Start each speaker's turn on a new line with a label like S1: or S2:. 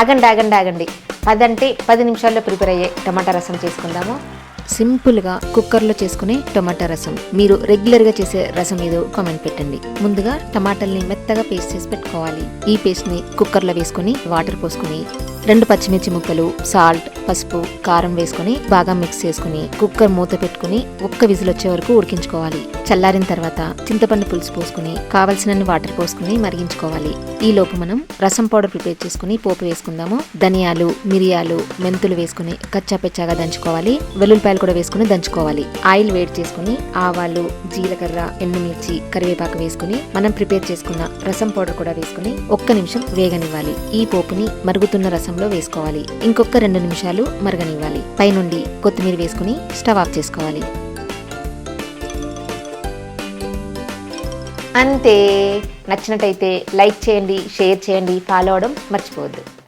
S1: ఆగండి ఆగండి ఆగండి 10 అంటే 10 నిమిషాల్లో ప్రిపేర్ అయ్యే టమాటా రసం చేసుకుందాము. సింపుల్గా కుక్కర్లో చేసుకునే టమాటా రసం. మీరు రెగ్యులర్గా చేసే రసం ఏదో కామెంట్ పెట్టండి. ముందుగా టమాటాలని మెత్తగా పేస్ట్ చేసి పెట్టుకోవాలి. ఈ పేస్ట్ని కుక్కర్లో వేసుకుని వాటర్ పోసుకుని 2 పచ్చిమిర్చి ముక్కలు, సాల్ట్, పసుపు, కారం వేసుకుని బాగా మిక్స్ చేసుకుని కుక్కర్ మూత పెట్టుకుని ఒక్క విజిల్ వచ్చే వరకు ఉడికించుకోవాలి. చల్లారిన తర్వాత చింతపండు పులుసు పోసుకుని కావలసినన్ని వాటర్ పోసుకుని మరిగించుకోవాలి. ఈ లోపు మనం రసం పౌడర్ ప్రిపేర్ చేసుకుని పోపు వేసుకుందాము. ధనియాలు, మిరియాలు, మెంతులు వేసుకుని కచ్చాపెచ్చాగా దంచుకోవాలి. వెల్లుల్లిపాయలు కూడా వేసుకుని దంచుకోవాలి. ఆయిల్ వేడి చేసుకుని ఆవాలు, జీలకర్ర, ఎండుమిర్చి, కరివేపాకు వేసుకుని మనం ప్రిపేర్ చేసుకున్న రసం పౌడర్ కూడా వేసుకుని ఒక్క నిమిషం వేగనివ్వాలి. ఈ పోపుని మరుగుతున్న రసంలో వేసుకోవాలి. ఇంకొక 2 నిమిషాలు మరగనివ్వాలి. పైనుండి కొత్తిమీర వేసుకుని స్టవ్ ఆఫ్ చేసుకోవాలి. అంతే. నచ్చినట్టయితే లైక్ చేయండి, షేర్ చేయండి, ఫాలో అవడం మర్చిపోవద్దు.